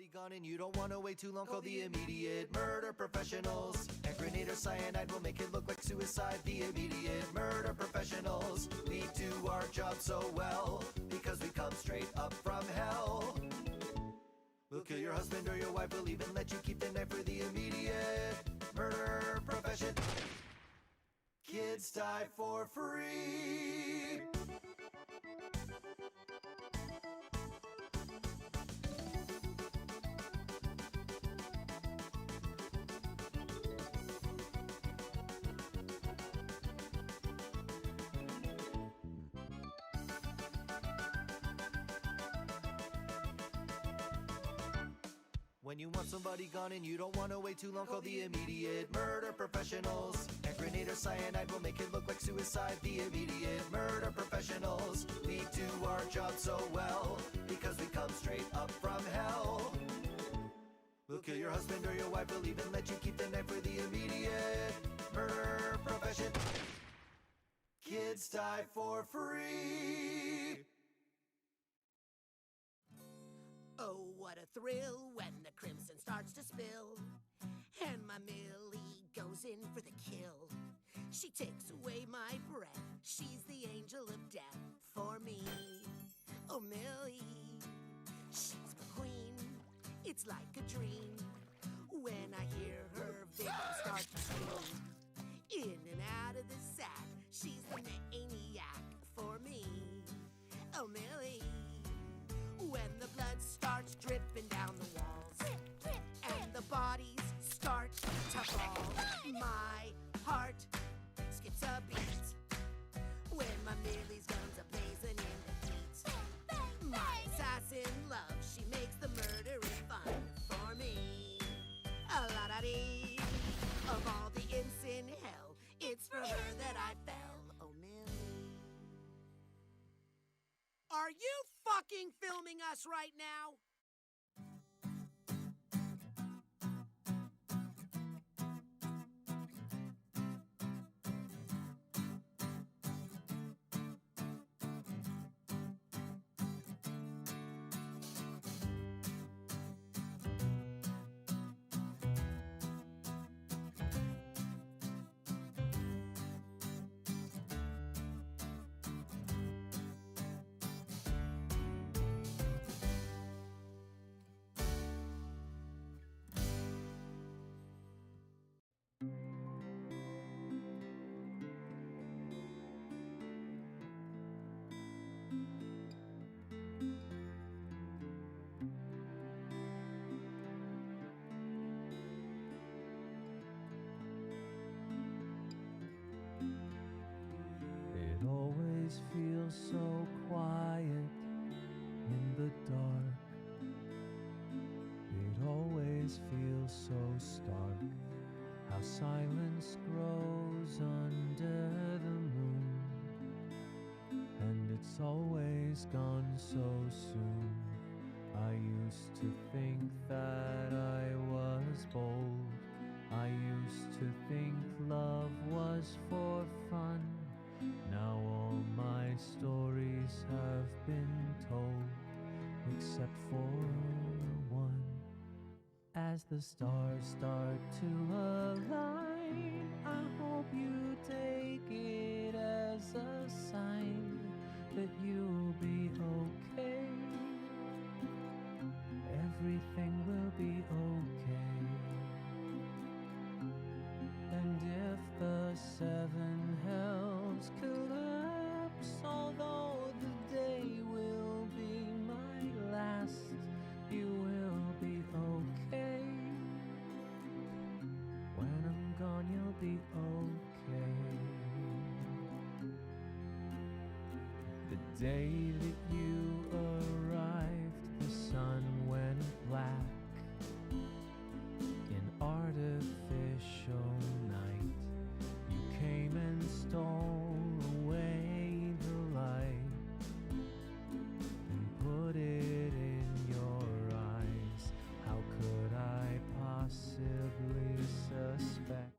somebody gone and you don't want to wait too long, call the immediate murder professionals. Hand grenade or cyanide will make it look like suicide. The immediate murder professionals. We do our job so well because we come straight up from hell. We'll kill your husband or your wife, we'll even let you keep the knife for the immediate murder profession. Kids die for free. When you want somebody gone and you don't want to wait too long, call the immediate murder professionals. Hand grenade or cyanide will make it look like suicide. The immediate murder professionals. We do our job so well because we come straight up from hell. We'll kill your husband or your wife, we'll even let you keep the knife for the immediate murder profession. Kids die for free. Oh, what a thrill when the crimson starts to spill and my Millie goes in for the kill. She takes away my breath, she's the angel of death for me. Oh, Millie, she's my queen, it's like a dream when I hear her victim start to scream. In and out of the sack, she's the maniac for me. Oh, Millie, when the blood starts dripping down the walls and the bodies start to fall, my heart skips a beat when my Millie's guns are blazing in the heat. My assassin love, she makes the murdering fun for me. A-la-da-dee. Of all the imps in hell, it's for her that I fell. Oh, Millie. Are you fucking filming us right now? It always feels so quiet in the dark. It always feels so stark. How silence grows under the moon, and it's always gone so soon. I used to think that I was bold. I used to think love was for fun. Now all my stories have been told, except for one. As the stars start to align, I hope you take it as a sign that you'll be okay. Everything will be okay. And if the seven hells collapse, although the day will be my last, you will be okay. When I'm gone, you'll be okay. The day that you arrived, the sun went black. In artificial night, you came and stole away the light and put it in your eyes. How could I possibly suspect?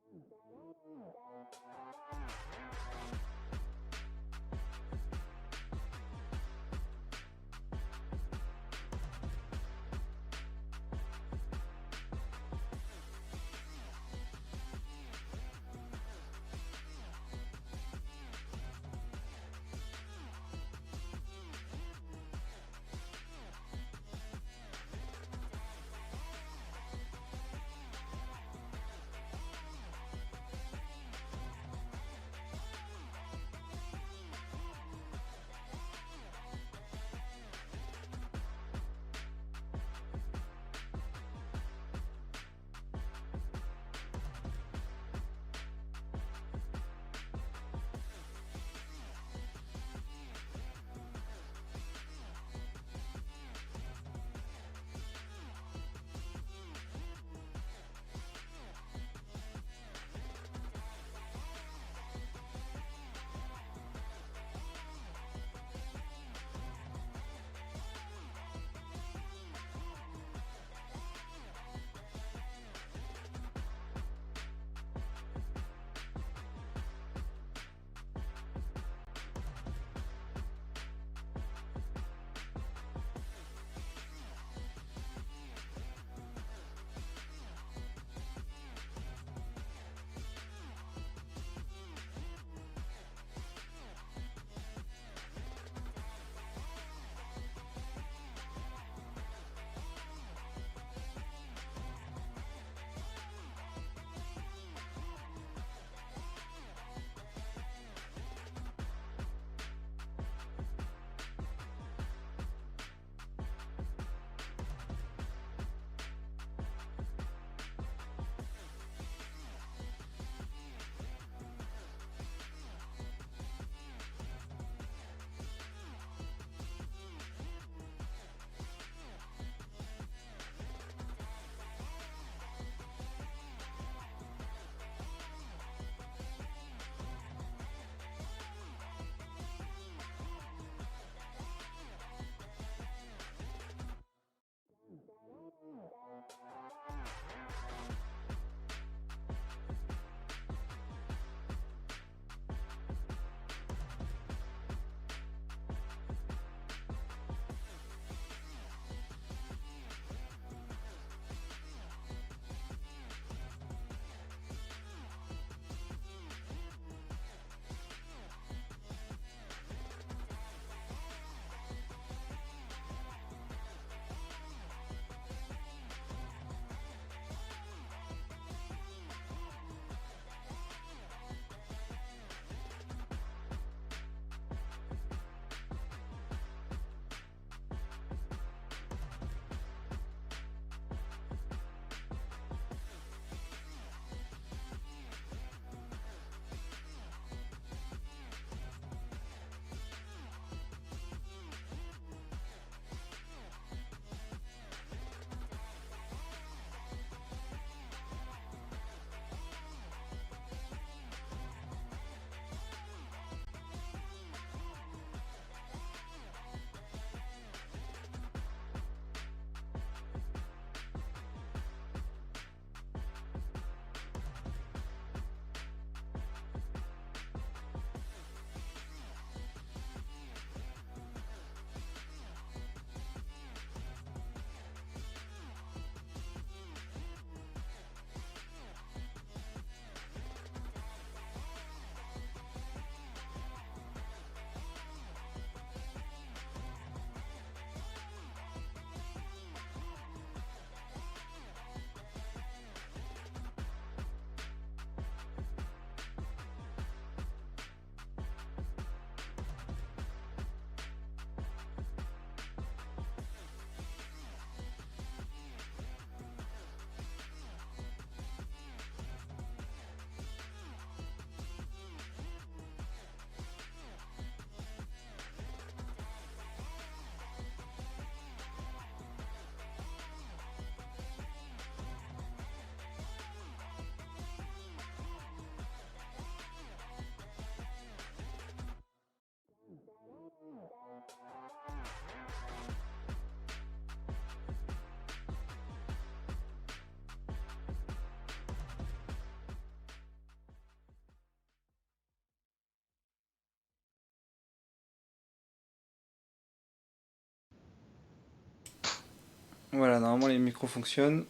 Voilà, normalement les micros fonctionnent.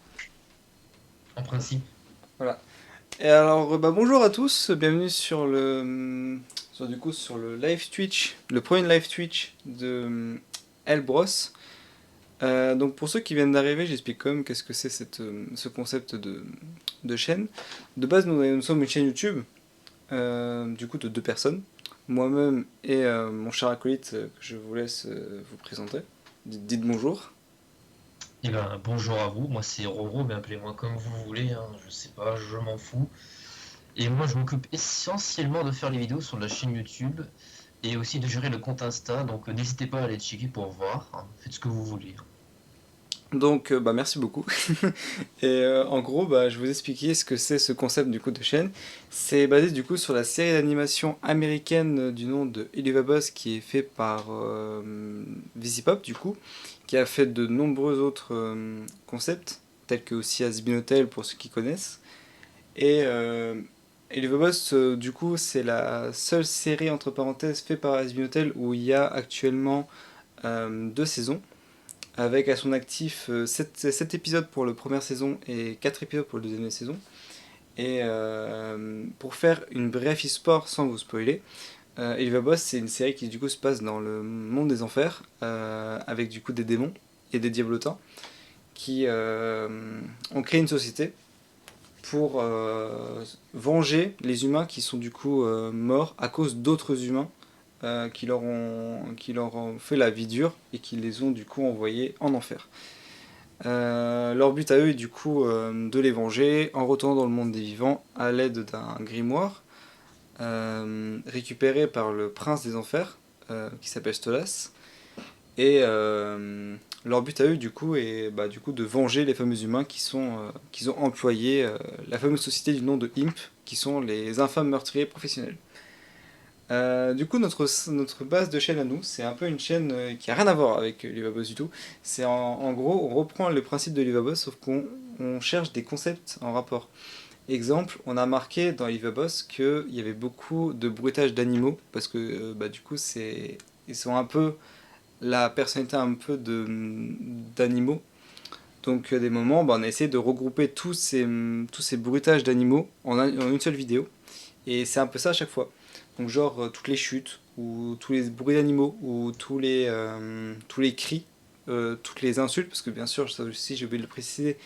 En principe. Voilà. Et alors, bonjour à tous, bienvenue sur sur le live Twitch, le premier live Twitch de Elbros. Donc pour ceux qui viennent d'arriver, j'explique quand même qu'est-ce que c'est ce concept de chaîne. De base, nous sommes une chaîne YouTube, du coup de 2 personnes, moi-même et mon cher acolyte que je vous laisse vous présenter. Dites bonjour. Eh ben, bonjour à vous, moi c'est Roro, mais appelez-moi comme vous voulez, hein, je sais pas, je m'en fous. Et moi je m'occupe essentiellement de faire les vidéos sur la chaîne YouTube et aussi de gérer le compte Insta, donc n'hésitez pas à aller checker pour voir, hein, faites ce que vous voulez. Donc, merci beaucoup. Et en gros, je vais vous expliquer ce que c'est ce concept du coup de chaîne. C'est basé du coup sur la série d'animation américaine du nom de Elevabos qui est fait par Visipop du coup, qui a fait de nombreux autres concepts, tels que aussi Hazbin Hotel pour ceux qui connaissent. Et Elevabos du coup c'est la seule série entre parenthèses faite par Hazbin Hotel où il y a actuellement 2 saisons, avec à son actif 7 épisodes pour la première saison et 4 épisodes pour la deuxième saison. Et pour faire une brève histoire sans vous spoiler, Elvabos c'est une série qui du coup se passe dans le monde des enfers, avec du coup des démons et des diablotins qui ont créé une société pour venger les humains qui sont du coup morts à cause d'autres humains qui leur ont fait la vie dure et qui les ont du coup envoyés en enfer. Leur but à eux est du coup de les venger en retournant dans le monde des vivants à l'aide d'un grimoire récupéré par le prince des enfers qui s'appelle Stolas. Et leur but à eux du coup est du coup de venger les fameux humains qu'ils ont employé la fameuse société du nom de Imp, qui sont les infâmes meurtriers professionnels. Du coup, notre base de chaîne à nous, c'est un peu une chaîne qui a rien à voir avec Livaboss du tout. C'est en gros, on reprend le principe de Livaboss, sauf qu'on cherche des concepts en rapport. Exemple, on a marqué dans Livaboss qu'il y avait beaucoup de bruitage d'animaux, parce que bah, du coup, ils sont un peu la personnalité un peu d'animaux. Donc, à des moments, bah, on a essayé de regrouper tous ces bruitages d'animaux en une seule vidéo. Et c'est un peu ça à chaque fois. Donc genre toutes les chutes, ou tous les bruits d'animaux, ou tous les cris, toutes les insultes, parce que bien sûr, ça aussi j'ai oublié de le préciser,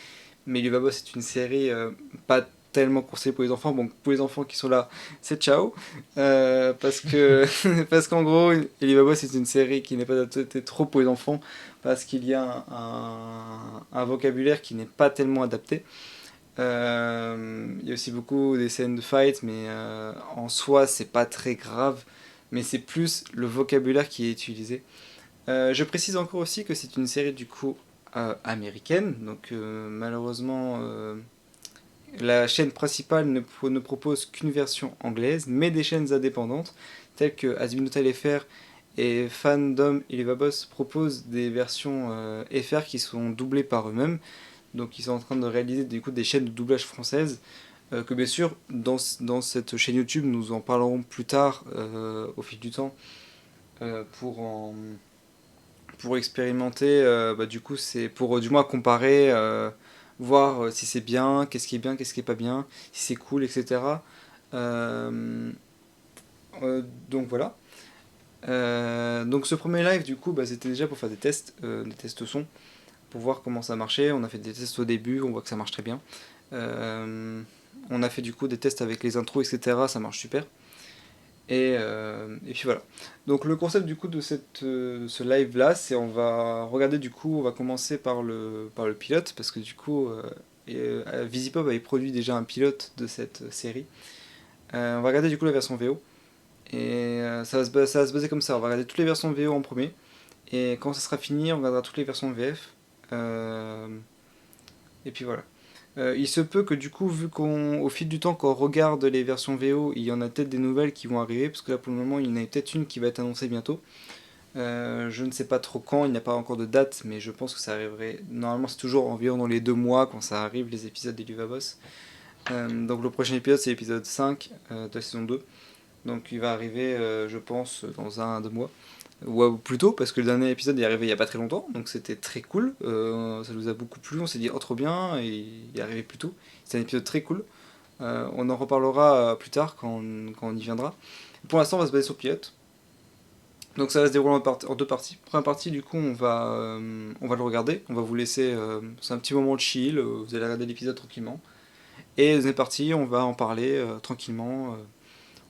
mais Luvabo c'est une série pas tellement conseillée pour les enfants. Bon, pour les enfants qui sont là, c'est ciao. Parce que parce qu'en gros, Luvabo c'est une série qui n'est pas adaptée trop pour les enfants, parce qu'il y a un vocabulaire qui n'est pas tellement adapté. Il y a aussi beaucoup des scènes de fight, mais en soi, c'est pas très grave. Mais c'est plus le vocabulaire qui est utilisé. Je précise encore aussi que c'est une série du coup américaine. Donc malheureusement, la chaîne principale ne propose qu'une version anglaise, mais des chaînes indépendantes telles que Azminotal FR et Fandom Boss proposent des versions FR qui sont doublées par eux-mêmes. Donc ils sont en train de réaliser du coup, des chaînes de doublage françaises. Que bien sûr, dans cette chaîne YouTube, nous en parlerons plus tard au fil du temps pour, pour expérimenter. Bah, du coup, c'est pour du moins comparer, voir si c'est bien, qu'est-ce qui est pas bien, si c'est cool, etc. Euh, donc voilà. Donc ce premier live, du coup, bah, c'était déjà pour faire des tests son, pour voir comment ça marchait. On a fait des tests au début, on voit que ça marche très bien. On a fait du coup des tests avec les intros, etc. Ça marche super. Et puis voilà. Donc le concept du coup de ce live là, c'est on va regarder du coup, on va commencer par le pilote, parce que du coup, Visipop avait produit déjà un pilote de cette série. On va regarder du coup la version VO. Et ça va se baser comme ça. On va regarder toutes les versions VO en premier. Et quand ça sera fini, on regardera toutes les versions VF. Euh, et puis voilà. Il se peut que du coup, vu qu'au fil du temps, qu'on regarde les versions VO, il y en a peut-être des nouvelles qui vont arriver, parce que là pour le moment, il y en a peut-être une qui va être annoncée bientôt. Je ne sais pas trop quand, il n'y a pas encore de date, mais je pense que ça arriverait. Normalement, c'est toujours environ dans les 2 mois quand ça arrive, les épisodes des Boss. Donc le prochain épisode, c'est l'épisode 5 de la saison 2. Donc il va arriver, je pense, dans 1 à 2 mois. Ou plutôt, parce que le dernier épisode est arrivé il n'y a pas très longtemps, donc c'était très cool. Ça nous a beaucoup plu, on s'est dit oh trop bien, et il est arrivé plus tôt. C'est un épisode très cool. On en reparlera plus tard quand on y viendra. Pour l'instant, on va se baser sur le pilote. Donc ça va se dérouler en 2 parties. Première partie, du coup, on va le regarder. On va vous laisser. C'est un petit moment de chill. Vous allez regarder l'épisode tranquillement. Et deuxième partie, on va en parler tranquillement.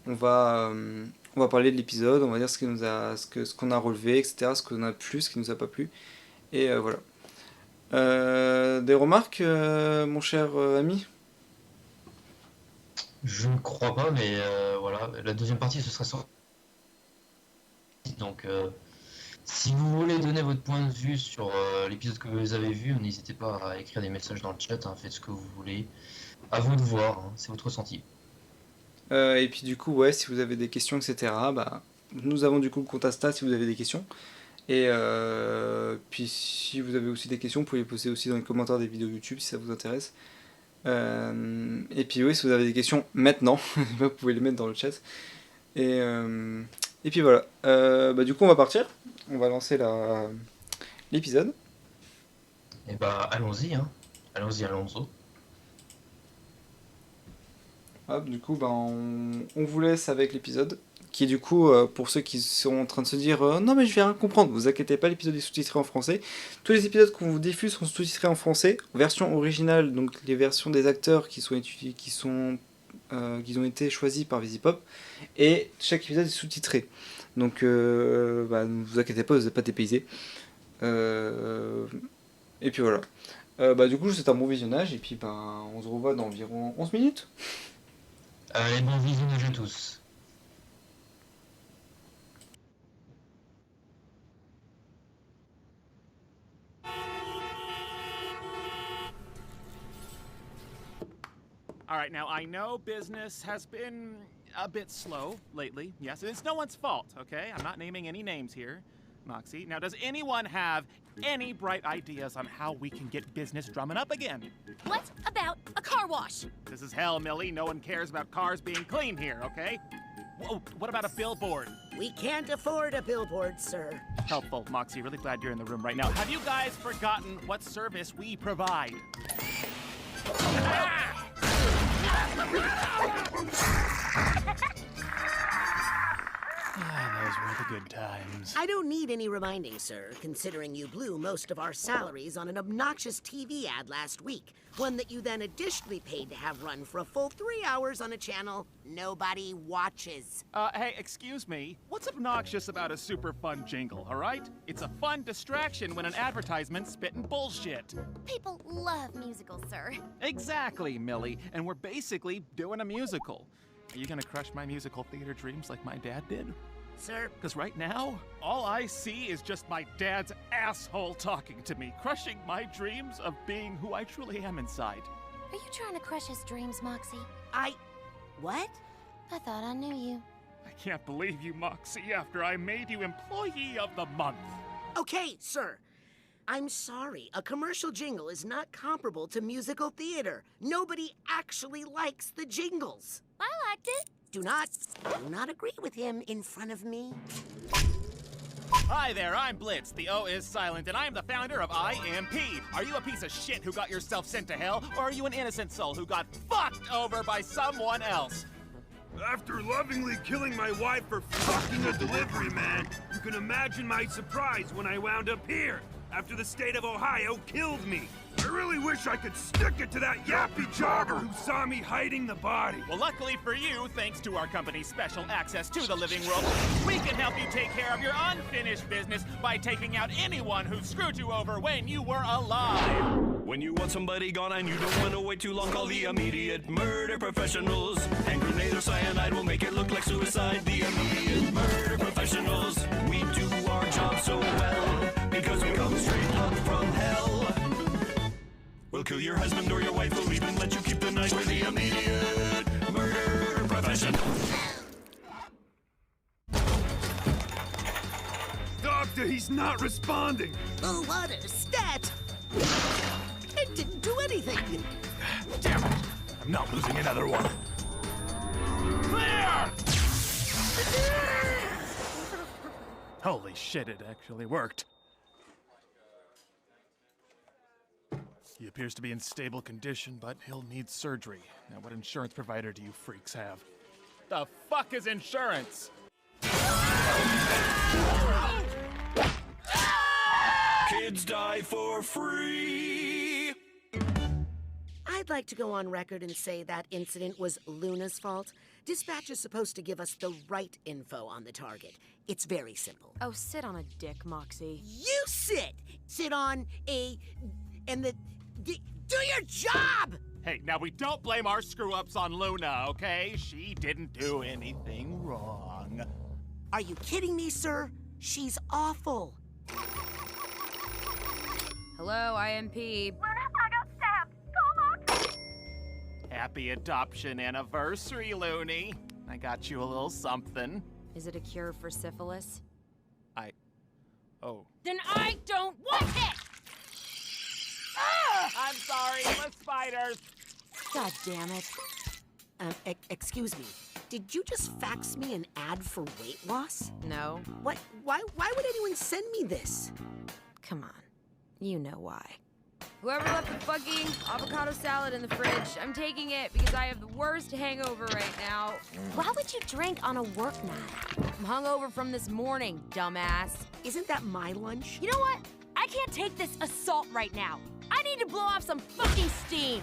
On va, euh, on va parler de l'épisode, on va dire ce qu'on a relevé, etc., ce qu'on a plu, ce qui nous a pas plu. Et voilà. Des remarques, mon cher ami? Je ne crois pas, mais voilà. La deuxième partie, ce sera sorti. Donc, si vous voulez donner votre point de vue sur l'épisode que vous avez vu, n'hésitez pas à écrire des messages dans le chat, hein, faites ce que vous voulez. À vous de voir, hein, c'est votre ressenti. Et puis du coup, ouais, si vous avez des questions, etc., bah, nous avons du coup le compte Insta si vous avez des questions. Et puis si vous avez aussi des questions, vous pouvez les poser aussi dans les commentaires des vidéos YouTube si ça vous intéresse. Et puis oui, si vous avez des questions maintenant, vous pouvez les mettre dans le chat. Et, euh, et puis voilà. Bah, du coup, on va partir. On va lancer l'épisode. Et bah, allons-y, hein. Allons-y, Alonso. Hop, du coup, bah, on vous laisse avec l'épisode. Qui est du coup, pour ceux qui sont en train de se dire non, mais je vais rien comprendre, vous inquiétez pas, l'épisode est sous-titré en français. Tous les épisodes qu'on vous diffuse sont sous-titrés en français, version originale, donc les versions des acteurs qui sont étudiés, qui ont été choisis par Visipop. Et chaque épisode est sous-titré. Donc, bah, ne vous inquiétez pas, vous n'êtes pas dépaysé. Et puis voilà. Bah, du coup, c'est un bon visionnage. Et puis, bah, on se revoit dans environ 11 minutes. Allez, bon visionnage à tous. All right, now I know business has been a bit slow lately. Yes, it's no one's fault, okay? I'm not naming any names here, Moxie. Now, does anyone have any bright ideas on how we can get business drumming up again? What about a car wash? This is hell, Millie. No one cares about cars being clean here, okay? Whoa, what about a billboard? We can't afford a billboard, sir. Helpful, Moxie. Really glad you're in the room right now. Have you guys forgotten what service we provide? Those were the good times. I don't need any reminding, sir, considering you blew most of our salaries on an obnoxious TV ad last week. One that you then additionally paid to have run for a full 3 hours on a channel nobody watches. Hey, excuse me. What's obnoxious about a super fun jingle, all right? It's a fun distraction when an advertisement's spitting bullshit. People love musicals, sir. Exactly, Millie. And we're basically doing a musical. Are you gonna crush my musical theater dreams like my dad did? Sir, Because right now, all I see is just my dad's asshole talking to me, crushing my dreams of being who I truly am inside. Are you trying to crush his dreams, Moxie? What? I thought I knew you. I can't believe you, Moxie, after I made you Employee of the Month. Okay, sir. I'm sorry. A commercial jingle is not comparable to musical theater. Nobody actually likes the jingles. I liked it. Do not agree with him in front of me. Hi there, I'm Blitz. The O is silent, and I'm the founder of IMP. Are you a piece of shit who got yourself sent to hell, or are you an innocent soul who got fucked over by someone else? After lovingly killing my wife for fucking a delivery man, you can imagine my surprise when I wound up here, after the state of Ohio killed me. I really wish I could stick it to that yappy jogger who saw me hiding the body. Well, luckily for you, thanks to our company's special access to the living world, we can help you take care of your unfinished business by taking out anyone who screwed you over when you were alive. When you want somebody gone and you don't want to wait too long, call the immediate murder professionals. Hand grenade or cyanide will make it look like suicide. The immediate murder professionals. We do our job so well because we come straight up from hell. We'll kill your husband or your wife, we'll even let you keep the knife. We're the immediate murder professionals. Doctor, he's not responding. Oh, what a stat! It didn't do anything. Damn it! I'm not losing another one. Clear! Holy shit, it actually worked. He appears to be in stable condition, but he'll need surgery. Now, what insurance provider do you freaks have? The fuck is insurance? Kids die for free. I'd like to go on record and say that incident was Luna's fault. Dispatch is supposed to give us the right info on the target. It's very simple. Oh, sit on a dick, Moxie. You sit! Sit on a... and the... do your job! Hey, now we don't blame our screw-ups on Luna, okay? She didn't do anything wrong. Are you kidding me, sir? She's awful. Hello, IMP. Happy adoption anniversary, Looney. I got you a little something. Is it a cure for syphilis? Oh. Then I don't want it! I'm sorry, the spiders. God damn it. Excuse me. Did you just fax me an ad for weight loss? No. What? Why would anyone send me this? Come on. You know why. Whoever left the fucking avocado salad in the fridge, I'm taking it because I have the worst hangover right now. Why would you drink on a work night? I'm hungover from this morning, dumbass. Isn't that my lunch? You know what? I can't take this assault right now. I need to blow off some fucking steam.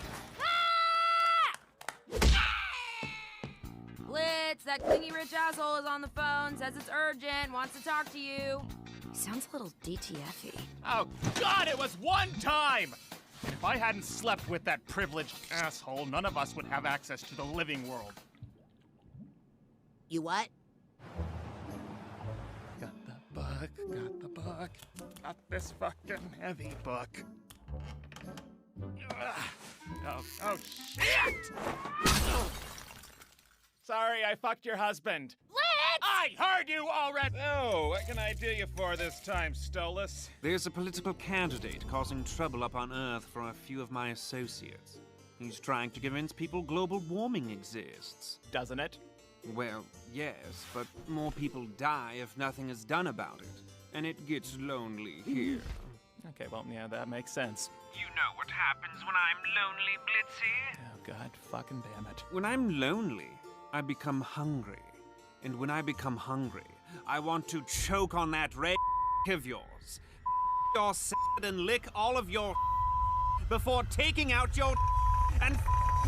Blitz, that clingy rich asshole is on the phone, says it's urgent, wants to talk to you. He sounds a little DTF-y. Oh, God, it was one time! If I hadn't slept with that privileged asshole, none of us would have access to the living world. You what? Got the book, got this fucking heavy book. Ugh. Oh, shit! Sorry, I fucked your husband. Let's! I heard you already! Oh, what can I do you for this time, Stolas? There's a political candidate causing trouble up on Earth for a few of my associates. He's trying to convince people global warming exists. Doesn't it? Well, yes, but more people die if nothing is done about it. And it gets lonely here. Okay, well, yeah, that makes sense. You know what happens when I'm lonely, Blitzy? Oh, God fucking damn it. When I'm lonely, I become hungry. And when I become hungry, I want to choke on that red of yours, your sad and lick all of your before taking out your and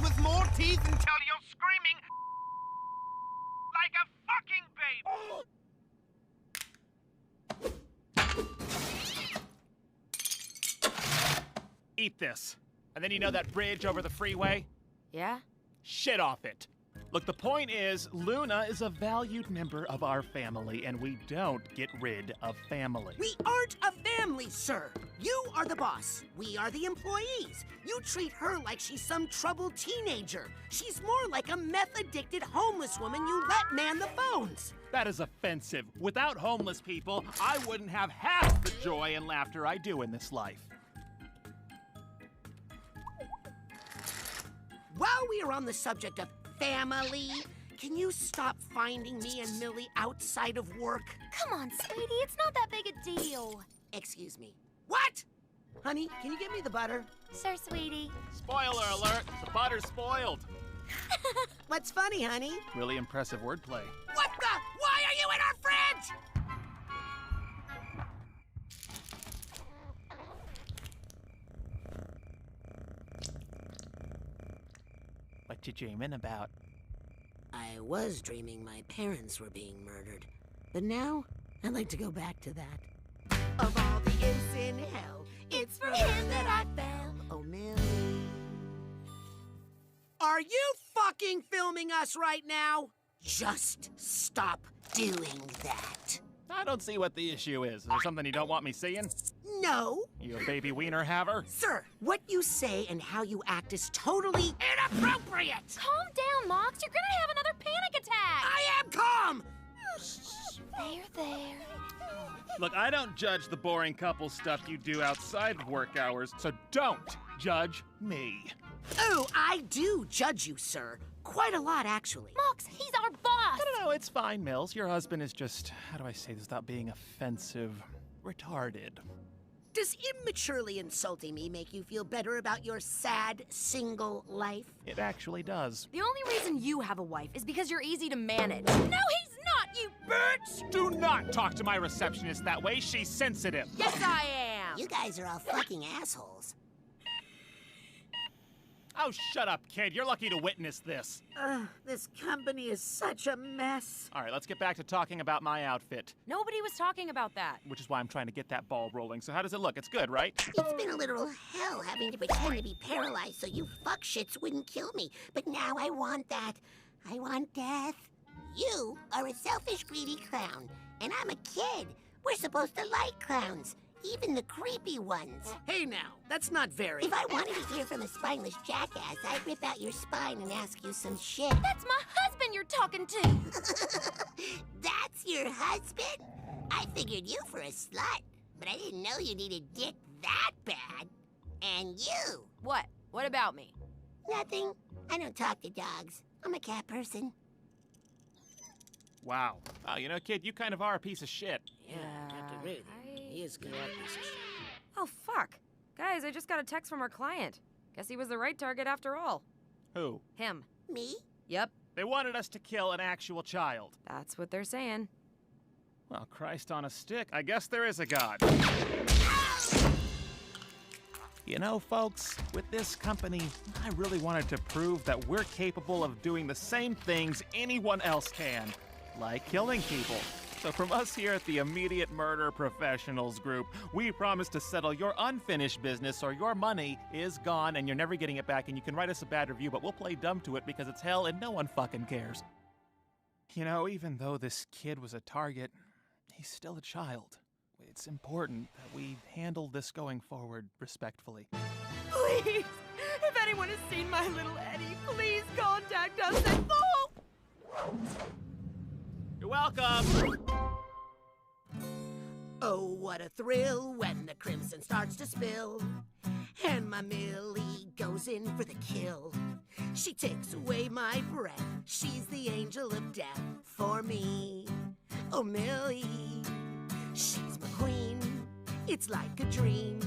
with more teeth until you're screaming like a fucking baby. Eat this. And then you know that bridge over the freeway? Yeah? Shit off it. Look, the point is, Luna is a valued member of our family, and we don't get rid of family. We aren't a family, sir. You are the boss. We are the employees. You treat her like she's some troubled teenager. She's more like a meth-addicted homeless woman you let man the phones. That is offensive. Without homeless people, I wouldn't have half the joy and laughter I do in this life. While we are on the subject of family, can you stop finding me and Millie outside of work? Come on, sweetie, it's not that big a deal. Excuse me. What? Honey, can you get me the butter? Sure, sweetie. Spoiler alert, the butter's spoiled. What's funny, honey? Really impressive wordplay. What the? Why are you in our fridge? What you dreaming about? I was dreaming my parents were being murdered, but now I'd like to go back to that. Of all the imps in hell, it's for him that I fell. Oh, Millie. Are you fucking filming us right now? Just stop doing that. I don't see what the issue is. Is there something you don't want me seeing? No. You a baby wiener haver? Sir, what you say and how you act is totally inappropriate. Calm down, Mox. You're gonna have another panic attack. I am calm. There. Look, I don't judge the boring couple stuff you do outside of work hours, so don't judge me. Oh, I do judge you, sir. Quite a lot, actually. Mox, he's our boss. No, it's fine, Mills. Your husband is just, how do I say this without being offensive? Retarded. Does immaturely insulting me make you feel better about your sad, single life? It actually does. The only reason you have a wife is because you're easy to manage. No, he's not, you bitch! Do not talk to my receptionist that way. She's sensitive. Yes, I am. You guys are all fucking assholes. Oh, shut up, kid. You're lucky to witness this. This company is such a mess. All right, let's get back to talking about my outfit, Nobody was talking about that. which is why I'm trying to get that ball rolling. So how does it look? It's good, right? It's been a literal hell having to pretend to be paralyzed so you fuck shits wouldn't kill me. But now I want that. I want death. You are a selfish, greedy clown, and I'm a kid. We're supposed to like clowns, even the creepy ones. Hey now, that's not very... If I wanted to hear from a spineless jackass, I'd rip out your spine and ask you some shit. That's my husband you're talking to. That's your husband? I figured you for a slut, but I didn't know you needed dick that bad. And you? What? What about me? Nothing. I don't talk to dogs. I'm a cat person. Wow. Oh, you know, kid, you kind of are a piece of shit. Yeah, Captain Rudy. He is good at piece of shit. Oh, fuck. Guys, I just got a text from our client. Guess he was the right target after all. Who? Him. Me? Yep, They wanted us to kill an actual child. that's what they're saying. Well, Christ on a stick. I guess there is a God. You know, folks, with this company, I really wanted to prove that we're capable of doing the same things anyone else can, like killing people. So from us here at the Immediate Murder Professionals Group, we promise to settle your unfinished business or your money is gone and you're never getting it back, and you can write us a bad review, but we'll play dumb to it because it's hell and no one fucking cares. You know, even though this kid was a target, he's still a child. It's important that we handle this going forward respectfully. Please, if anyone has seen my little Eddie, please contact us at... Oh! You're welcome. Oh, what a thrill when the crimson starts to spill. And my Millie goes in for the kill. She takes away my breath. She's the angel of death for me. Oh, Millie, she's my queen. It's like a dream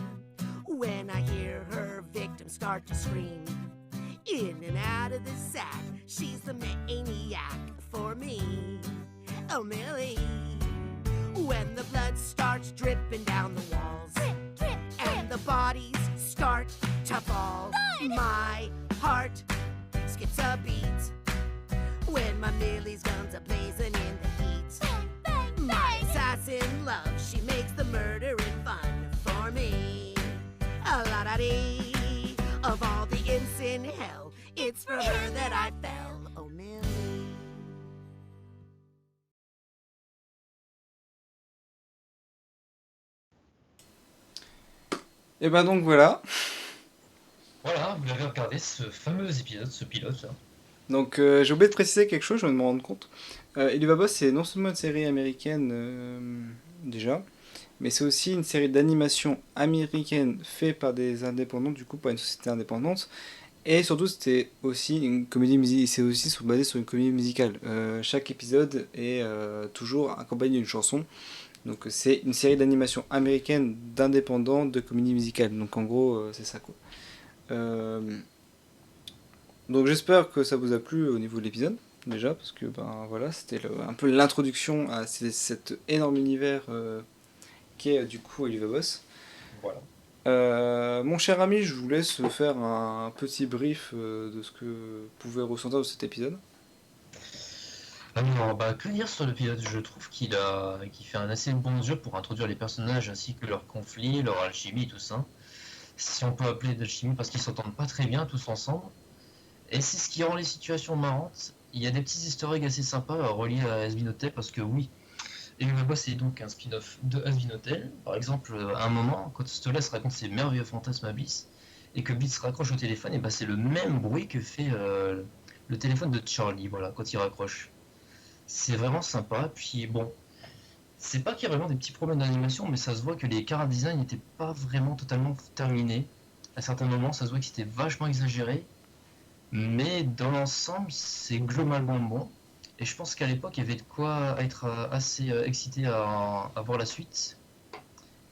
when I hear her victims start to scream. In and out of the sack, she's the maniac for me. Oh, Millie, when the blood starts dripping down the walls, Drip, drip, and the bodies start to fall, my heart skips a beat when my Millie's guns are blazing in the heat. Bang, bang, My bang. assassin love, she makes the murdering fun for me. A la da dee, of all the imps in hell, it's for her that I fell. Oh, Millie. Et ben donc voilà. Voilà, vous l'avez regardé ce fameux épisode, ce pilote là. Donc j'ai oublié de préciser quelque chose, je viens de me rendre compte. Eluvabos, c'est non seulement une série américaine déjà, mais c'est aussi une série d'animation américaine faite par des indépendants, du coup par une société indépendante. Et surtout, c'était aussi une comédie musicale, c'est aussi basé sur une comédie musicale. Chaque épisode est toujours accompagné d'une chanson. Donc c'est une série d'animation américaine d'indépendants de comédie musicale. Donc en gros, c'est ça quoi. Donc j'espère que ça vous a plu au niveau de l'épisode, déjà, parce que ben voilà, c'était un peu l'introduction à cet énorme univers qu'est du coup Eluvabos. Voilà. Mon cher ami, je vous laisse faire un petit brief de ce que vous pouvez ressentir de cet épisode. Alors, bah, que dire sur l'épisode? Je trouve qu'il fait un assez bon jeu pour introduire les personnages ainsi que leurs conflits, leur alchimie, tout ça. Si on peut appeler d'alchimie parce qu'ils s'entendent pas très bien tous ensemble. Et c'est ce qui rend les situations marrantes. Il y a des petits easter eggs assez sympas reliés à Hazbin Hotel parce que oui, Eluvabos c'est donc un spin-off de Hazbin Hotel. Par exemple, à un moment, quand Stolas raconte ses merveilleux fantasmes à Bliss et que Bliss raccroche au téléphone, et bah, c'est le même bruit que fait le téléphone de Charlie, voilà, quand il raccroche. C'est vraiment sympa. Puis bon, c'est pas qu'il y a vraiment des petits problèmes d'animation, mais ça se voit que les chara-design n'étaient pas vraiment totalement terminés. À certains moments, ça se voit que c'était vachement exagéré. Mais dans l'ensemble, c'est globalement bon. Et je pense qu'à l'époque, il y avait de quoi être assez excité à voir la suite.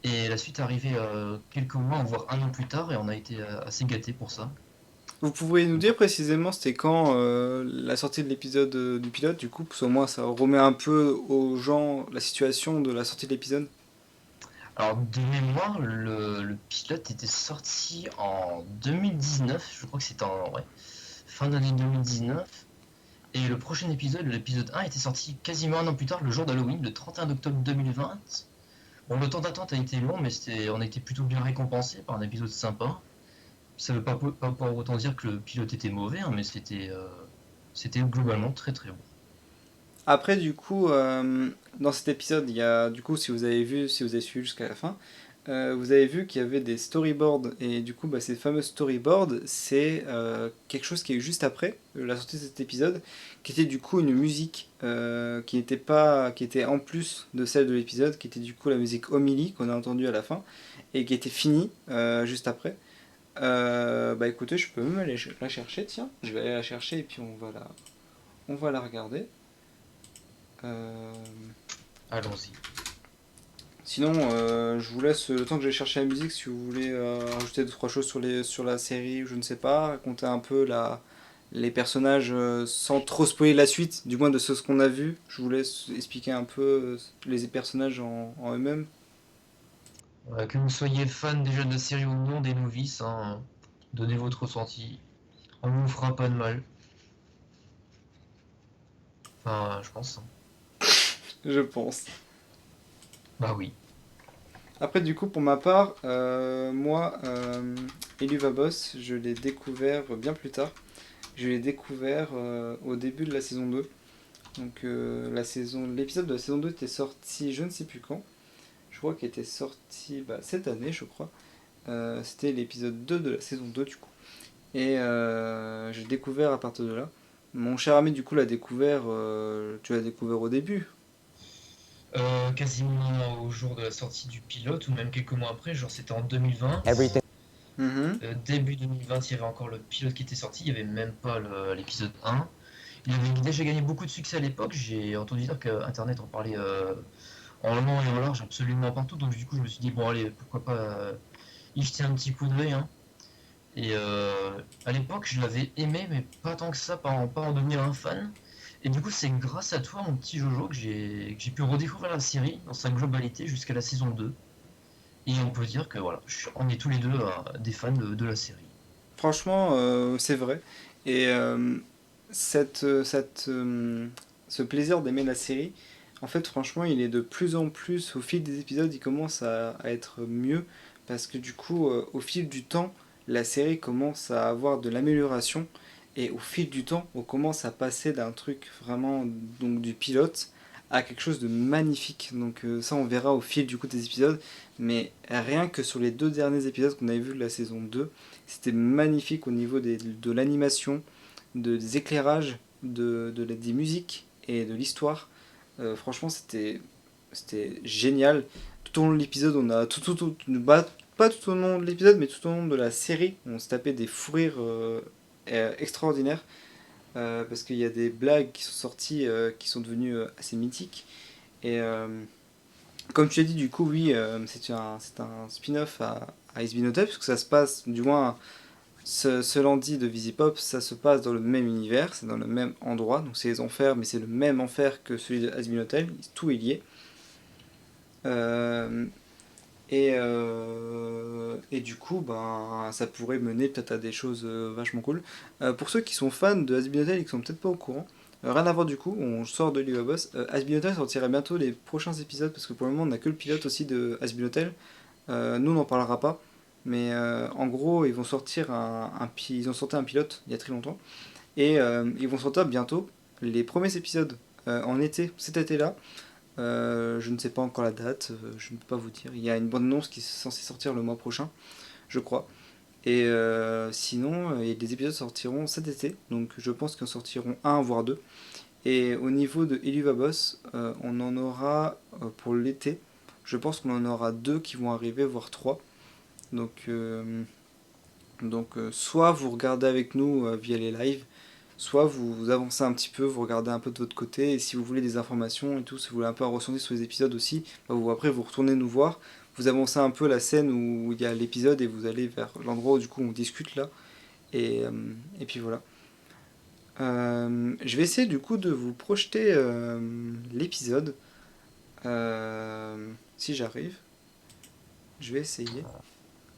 Et la suite est arrivée quelques mois, voire un an plus tard, et on a été assez gâtés pour ça. Vous pouvez nous dire précisément c'était quand la sortie de l'épisode du pilote, du coup, parce qu'au moins ça remet un peu aux gens la situation de la sortie de l'épisode. Alors, de mémoire, le pilote était sorti en 2019, je crois que c'était en fin d'année 2019. Et le prochain épisode, l'épisode 1, était sorti quasiment un an plus tard, le jour d'Halloween, le 31 octobre 2020. Bon, le temps d'attente a été long, mais on a été plutôt bien récompensé par un épisode sympa. Ça veut pas pour autant dire que le pilote était mauvais, hein, mais c'était globalement très très bon. Après, du coup, dans cet épisode, il y a, du coup, si vous avez suivi jusqu'à la fin, vous avez vu qu'il y avait des storyboards, et du coup, bah, ces fameux storyboards, c'est quelque chose qui est juste après la sortie de cet épisode, qui était du coup une musique qui était en plus de celle de l'épisode, qui était du coup la musique Homilie qu'on a entendue à la fin, et qui était finie juste après. Bah écoutez, je peux même aller la chercher, tiens, je vais aller la chercher et puis on va la regarder. Allons-y. Sinon, je vous laisse le temps que j'ai cherché la musique si vous voulez rajouter 2-3 choses sur la série, je ne sais pas, raconter un peu les personnages sans trop spoiler la suite, du moins de ce qu'on a vu. Je vous laisse expliquer un peu les personnages en eux-mêmes. Que vous soyez fan déjà de la série ou non, des novices, hein, donnez votre ressenti. On ne vous fera pas de mal. Enfin, je pense. Je pense. Bah oui. Après, du coup, pour ma part, moi, Eluvabos, je l'ai découvert bien plus tard. Je l'ai découvert au début de la saison 2. Donc, l'épisode de la saison 2 était sorti, je ne sais plus quand. Je crois qu'il était sorti cette année, je crois. C'était l'épisode 2 de la saison 2, du coup. Et j'ai découvert à partir de là. mon cher ami du coup l'a découvert, tu l'as découvert au début. Quasiment au jour de la sortie du pilote, ou même quelques mois après, genre c'était en 2020. Mhm. Début 2020, il y avait encore le pilote qui était sorti, il n'y avait même pas l'épisode 1. Il avait déjà gagné beaucoup de succès à l'époque, j'ai entendu dire qu'Internet en parlait en long et en large absolument partout, donc du coup je me suis dit, bon allez, pourquoi pas y jeter un petit coup d'œil, hein. Et à l'époque, je l'avais aimé, mais pas tant que ça, pas en devenir un fan. Et du coup, c'est grâce à toi, mon petit Jojo, que j'ai pu redécouvrir la série dans sa globalité jusqu'à la saison 2. Et on peut dire que voilà, on est tous les deux des fans de la série. Franchement, c'est vrai. Et ce plaisir d'aimer la série, en fait, franchement, il est de plus en plus, au fil des épisodes, il commence à être mieux, parce que du coup, au fil du temps, la série commence à avoir de l'amélioration, et au fil du temps, on commence à passer d'un truc vraiment, donc du pilote, à quelque chose de magnifique. Donc ça, on verra au fil du coup des épisodes, mais rien que sur les 2 derniers épisodes qu'on avait vus de la saison 2, c'était magnifique au niveau de l'animation, des éclairages, des musiques et de l'histoire. Franchement, c'était génial. Tout au long de l'épisode, on a pas tout au long de l'épisode, mais tout au long de la série, on se tapait des fous rires extraordinaires. Parce qu'il y a des blagues qui sont sorties, qui sont devenues assez mythiques. Et comme tu l'as dit, du coup, oui, c'est un spin-off à It's Been a Time, parce que ça se passe, du moins, ce lundi de Visipop, ça se passe dans le même univers, c'est dans le même endroit, donc c'est les enfers, mais c'est le même enfer que celui de Has Been Hotel, tout est lié. Et du coup, ben, ça pourrait mener peut-être à des choses vachement cool. Pour ceux qui sont fans de Has Been Hotel et qui sont peut-être pas au courant, rien à voir du coup, on sort de l'Iwa Boss. Has Been Hotel sortira bientôt les prochains épisodes parce que pour le moment on n'a que le pilote aussi de Has Been Hotel. Nous on n'en parlera pas, mais en gros ils vont sortir ils ont sorti un pilote il y a très longtemps et ils vont sortir bientôt les premiers épisodes en été, cet été-là. Je ne sais pas encore la date, je ne peux pas vous dire. Il y a une bande-annonce qui est censée sortir le mois prochain, je crois. Et sinon, les épisodes sortiront cet été, donc je pense qu'ils en sortiront un voire 2. Et au niveau de Eluva Boss, on en aura pour l'été. Je pense qu'on en aura 2 qui vont arriver, voire 3. Donc soit vous regardez avec nous via les lives, soit vous avancez un petit peu, vous regardez un peu de votre côté, et si vous voulez des informations et tout, si vous voulez un peu ressentir sur les épisodes aussi, bah après vous retournez nous voir, vous avancez un peu la scène où il y a l'épisode et vous allez vers l'endroit où du coup on discute là, et puis voilà. Je vais essayer du coup de vous projeter l'épisode, si j'arrive. Je vais essayer.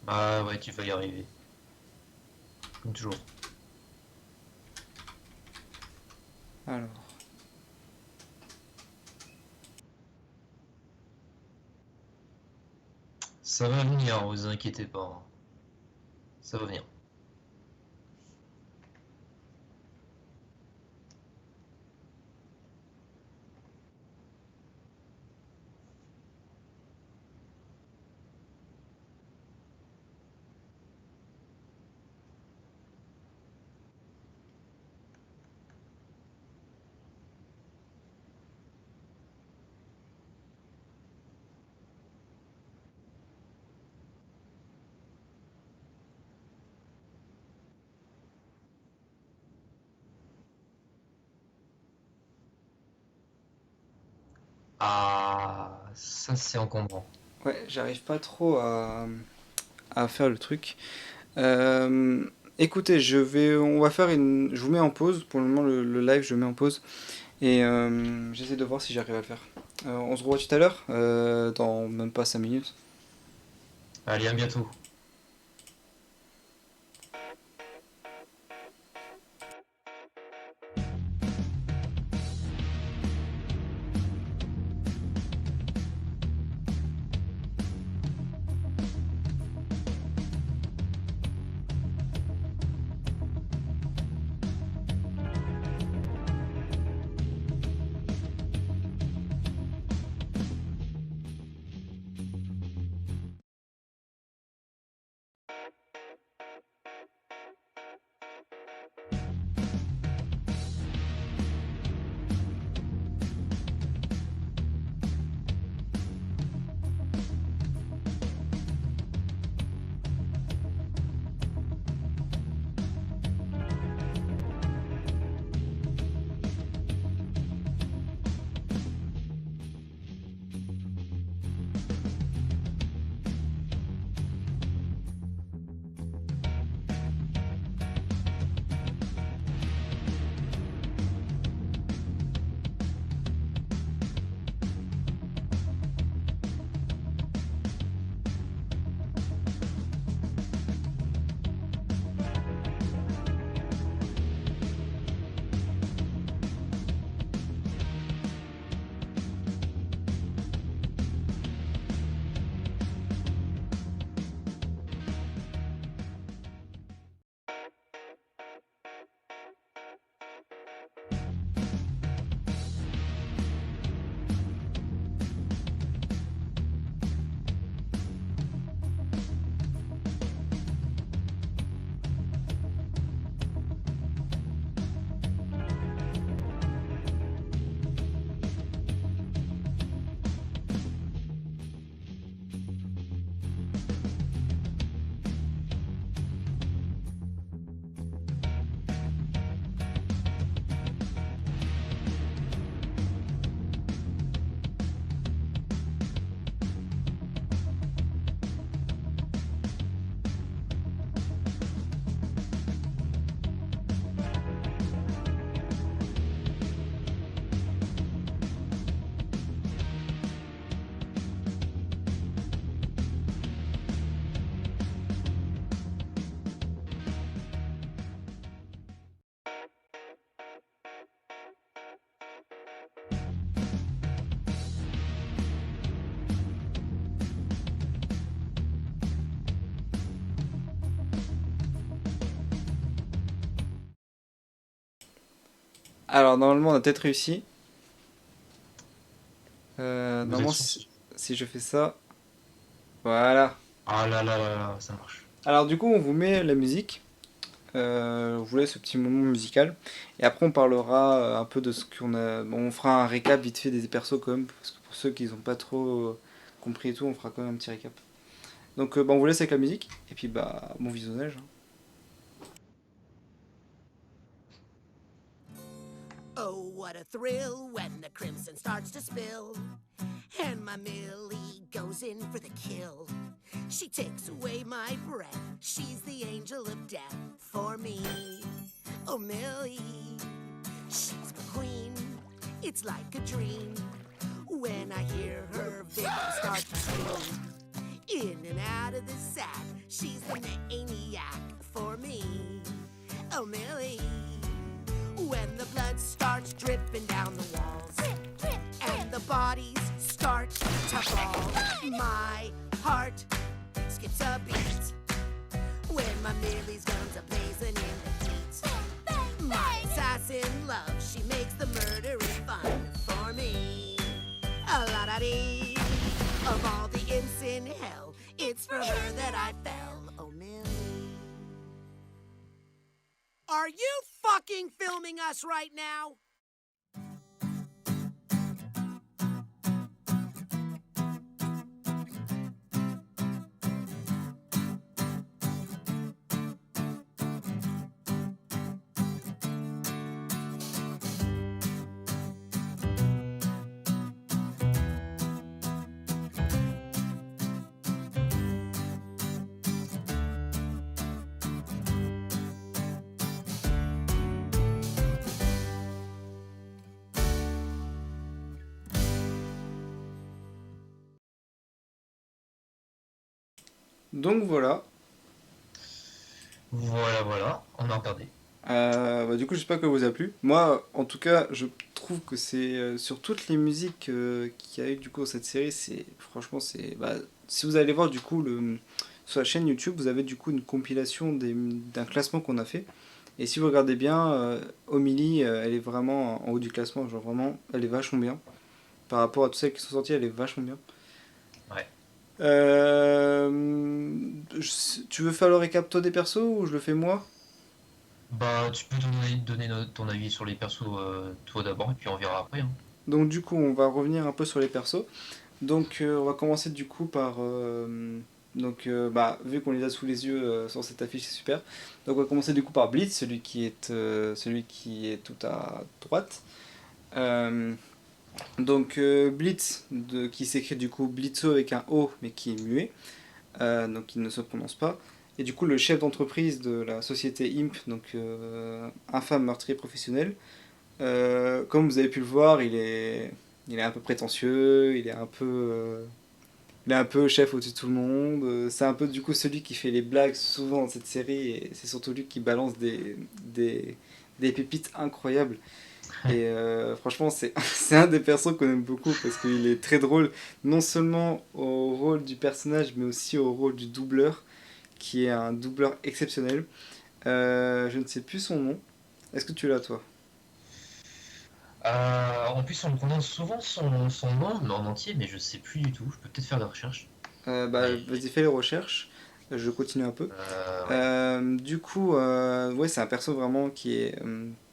Ah ouais, tu vas y arriver. Comme toujours. Alors. Ça va venir, vous inquiétez pas. Ça va venir. Ah, ça c'est encombrant. Ouais, j'arrive pas trop à faire le truc. Écoutez, on va faire je vous mets en pause. Pour le moment, le live, je le mets en pause. Et j'essaie de voir si j'arrive à le faire. On se revoit tout à l'heure, dans même pas 5 minutes. Allez, à bientôt. Alors normalement on a peut-être réussi. Normalement êtes sûr si je fais ça, voilà. Ah là là là là, ça marche. Alors du coup on vous met la musique. On vous laisse ce petit moment musical et après on parlera un peu de ce qu'on a. Bon, on fera un récap vite fait des persos quand même parce que pour ceux qui n'ont pas trop compris et tout, on fera quand même un petit récap. Donc bah, on vous laisse avec la musique et puis bah bon visionnage. Oh, what a thrill when the crimson starts to spill. And my Millie goes in for the kill. She takes away my breath. She's the angel of death for me. Oh, Millie, she's my queen. It's like a dream when I hear her victim start to scream. In and out of the sack, she's the maniac for me. Oh, Millie, when the blood starts dripping down the walls and the bodies start to fall, my heart skips a beat when my Millie's guns are blazing in the heat. My assassin love, she makes the murdering fun for me. A la da dee. Of all the imps in hell, it's for her that I fell. Oh, Millie. Are you fucking filming us right now? Donc voilà. Voilà, on a regardé. Bah, du coup, j'espère que ça vous a plu. Moi, en tout cas, je trouve que c'est sur toutes les musiques qu'il y a eu du coup dans cette série, c'est franchement, c'est bah, si vous allez voir du coup sur la chaîne YouTube, vous avez du coup une compilation d'un classement qu'on a fait. Et si vous regardez bien, Omili, elle est vraiment en haut du classement, genre vraiment, elle est vachement bien. Par rapport à toutes celles qui sont sorties, elle est vachement bien. Ouais. Tu veux faire le récap toi des persos ou je le fais moi? Bah, tu peux donner ton avis sur les persos toi d'abord, et puis on verra après. Hein. Donc du coup, on va revenir un peu sur les persos. Donc on va commencer du coup par... bah, vu qu'on les a sous les yeux sur cette affiche, c'est super. Donc on va commencer du coup par Blitz, celui qui est tout à droite. Blitz, qui s'écrit du coup Blitzo avec un O, mais qui est muet. Donc il ne se prononce pas. Et du coup, le chef d'entreprise de la société Imp, donc infâme meurtrier professionnel, comme vous avez pu le voir, il est un peu prétentieux, il est un peu chef au-dessus de tout le monde. C'est un peu du coup celui qui fait les blagues souvent dans cette série, et c'est surtout lui qui balance des pépites incroyables. Et franchement, c'est un des persos qu'on aime beaucoup parce qu'il est très drôle, non seulement au rôle du personnage, mais aussi au rôle du doubleur, qui est un doubleur exceptionnel. Je ne sais plus son nom. Est-ce que tu l'as, toi? En plus, on prononce souvent son nom mais en entier, mais je sais plus du tout. Je peux peut-être faire des recherches. Vas-y, fais les recherches. Je continue un peu. Du coup, ouais, c'est un perso vraiment qui est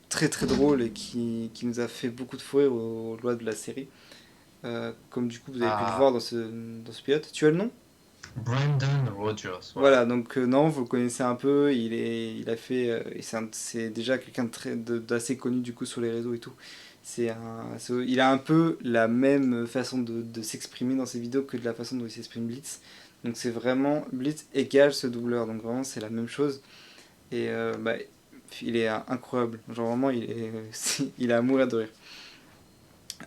très très drôle et qui nous a fait beaucoup de fou rire au loin de la série. Comme du coup vous avez pu le voir dans ce pilote. Tu as le nom? Brandon Rogers. Ouais. Voilà, donc non, vous le connaissez un peu, il a fait, c'est déjà quelqu'un d'assez connu du coup sur les réseaux et tout. Il a un peu la même façon de s'exprimer dans ses vidéos que de la façon dont il s'exprime Blitz. Donc c'est vraiment, Blitz égale ce doubleur, donc vraiment c'est la même chose. Et il est incroyable, genre vraiment il est à mourir de rire.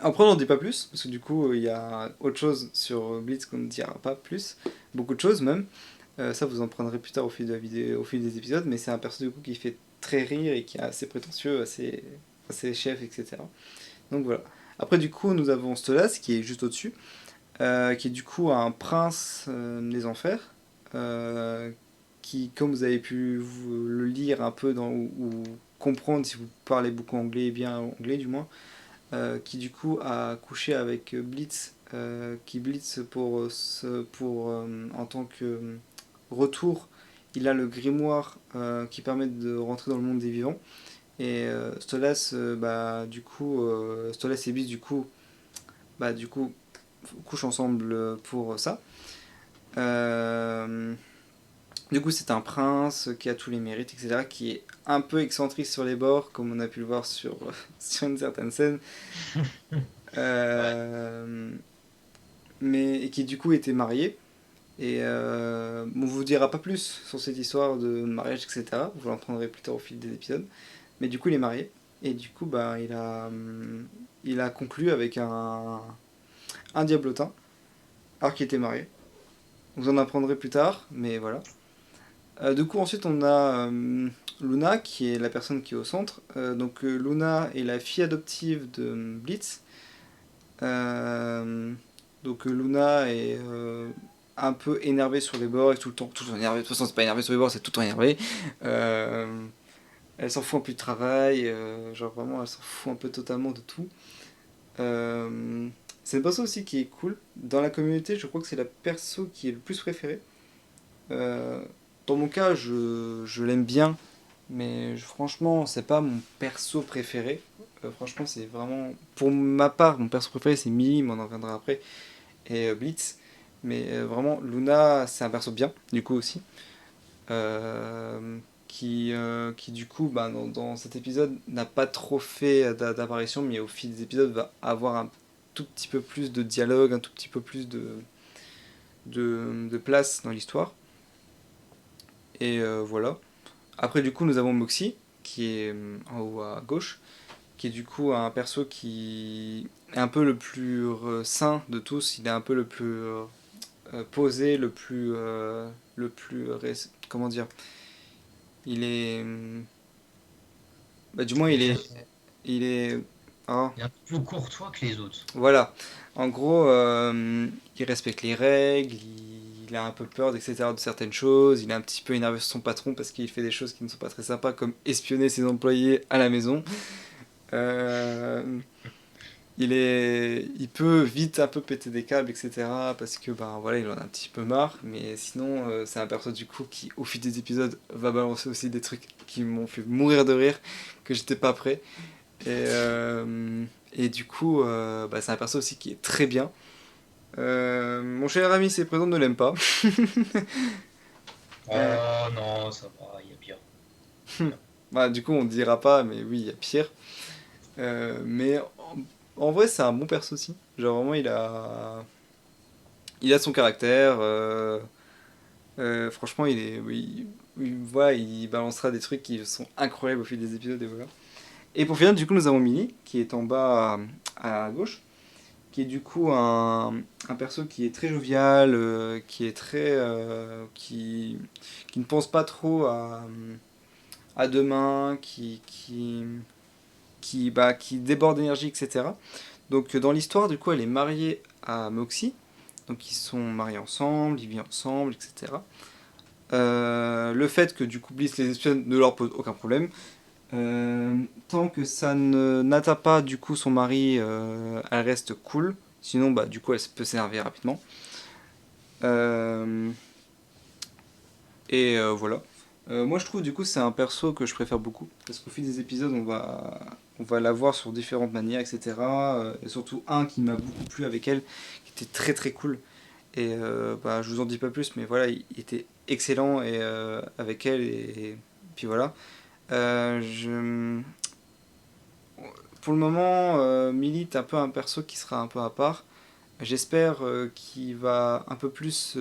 Après on n'en dit pas plus, parce que du coup il y a autre chose sur Blitz qu'on ne dira pas plus, beaucoup de choses même. Ça vous en prendrez plus tard au fil des épisodes, mais c'est un perso du coup qui fait très rire et qui est assez prétentieux, assez chef, etc. Donc voilà. Après du coup nous avons Stolas qui est juste au-dessus, qui est du coup un prince des enfers, qui, comme vous avez pu le lire un peu ou comprendre si vous parlez beaucoup anglais, bien anglais du moins, qui du coup a couché avec Blitz, qui Blitz en tant que retour, il a le grimoire qui permet de rentrer dans le monde des vivants. Et Stolas, Stolas et Blitz du coup couchent ensemble pour ça. Du coup, c'est un prince qui a tous les mérites, etc., qui est un peu excentrique sur les bords, comme on a pu le voir sur une certaine scène, et qui du coup était marié. Et on vous dira pas plus sur cette histoire de mariage, etc. Vous l'entendrez plus tard au fil des épisodes. Mais du coup, il est marié. Et du coup, il a conclu avec un diablotin, alors qu'il était marié. Vous en apprendrez plus tard, mais voilà. Du coup, ensuite, on a Luna, qui est la personne qui est au centre. Donc, Luna est la fille adoptive de Blitz. Donc, Luna est un peu énervée sur les bords, et tout le temps énervée. De toute façon, c'est pas énervée sur les bords, c'est tout le temps énervée. Elle s'en fout un peu du travail, genre vraiment, elle s'en fout un peu totalement de tout. C'est une perso aussi qui est cool. Dans la communauté, je crois que c'est la perso qui est le plus préférée. Dans mon cas, je l'aime bien, mais franchement, c'est pas mon perso préféré. Franchement, c'est vraiment... Pour ma part, mon perso préféré, c'est Millie, mais on en reviendra après, et Blitz. Mais vraiment, Luna, c'est un perso bien, du coup aussi. Qui du coup, dans cet épisode, n'a pas trop fait d'apparition, mais au fil des épisodes, va avoir un tout petit peu plus de dialogue, un tout petit peu plus de place dans l'histoire. Et voilà. Après, du coup, nous avons Moxie, qui est en haut à gauche, qui est du coup un perso qui est un peu le plus sain de tous. Il est un peu le plus posé, le plus comment dire, il est du moins il est oh. Il est un peu plus courtois que les autres. Voilà, en gros, il respecte les règles, il a un peu peur, etc., de certaines choses, il est un petit peu énervé sur son patron parce qu'il fait des choses qui ne sont pas très sympas, comme espionner ses employés à la maison. Il peut vite un peu péter des câbles, etc., parce que voilà, il en a un petit peu marre, mais sinon c'est un perso du coup qui au fil des épisodes va balancer aussi des trucs qui m'ont fait mourir de rire, que j'étais pas prêt. Et du coup c'est un perso aussi qui est très bien. Mon cher ami c'est présent ne l'aime pas. Oh non, ça va, il y a pire. Du coup on ne dira pas, mais oui, il y a pire. Mais en vrai c'est un bon perso aussi. Genre vraiment il a son caractère. Franchement il balancera des trucs qui sont incroyables au fil des épisodes, et voilà. Et pour finir, du coup, nous avons Minnie, qui est en bas à gauche, qui est du coup un perso qui est très jovial, qui est très... qui ne pense pas trop à demain, qui déborde d'énergie, etc. Donc dans l'histoire, du coup, elle est mariée à Moxie, donc ils sont mariés ensemble, ils vivent ensemble, etc. Le fait que du coup Blitz les espionne ne leur pose aucun problème. Tant que ça n'atteint pas du coup son mari, elle reste cool. Sinon, du coup, elle peut s'énerver rapidement. Voilà. Moi, je trouve du coup c'est un perso que je préfère beaucoup parce qu'au fil des épisodes, on va la voir sur différentes manières, etc. Et surtout un qui m'a beaucoup plu avec elle, qui était très très cool. Et je vous en dis pas plus, mais voilà, il était excellent et avec elle et puis voilà. Pour le moment, Millie est un peu un perso qui sera un peu à part. J'espère qu'il va un peu plus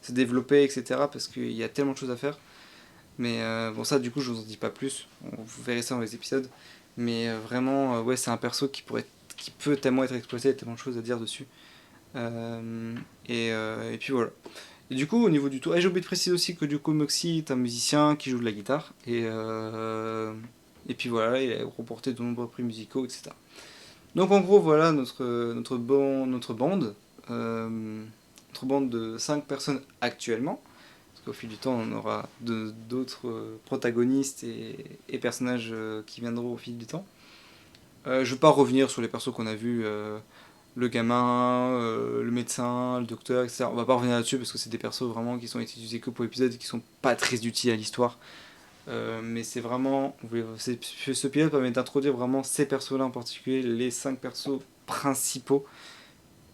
se développer, etc. Parce qu'il y a tellement de choses à faire. Mais bon, ça, du coup, je vous en dis pas plus. Vous verrez ça dans les épisodes. Mais vraiment, ouais, c'est un perso qui peut tellement être exploité, il y a tellement de choses à dire dessus. Et puis voilà. Et du coup, au niveau du tour, j'ai oublié de préciser aussi que du coup, Moxie est un musicien qui joue de la guitare. Et puis voilà, il a remporté de nombreux prix musicaux, etc. Donc en gros, voilà notre bande de 5 personnes actuellement. Parce qu'au fil du temps, on aura d'autres protagonistes et personnages qui viendront au fil du temps. Je ne vais pas revenir sur les persos qu'on a vus, le gamin, le médecin, le docteur, etc. On va pas revenir là-dessus parce que c'est des persos vraiment qui sont utilisés que pour l'épisode et qui sont pas très utiles à l'histoire. Mais c'est vraiment... Ce pilote permet d'introduire vraiment ces persos-là en particulier, les 5 persos principaux.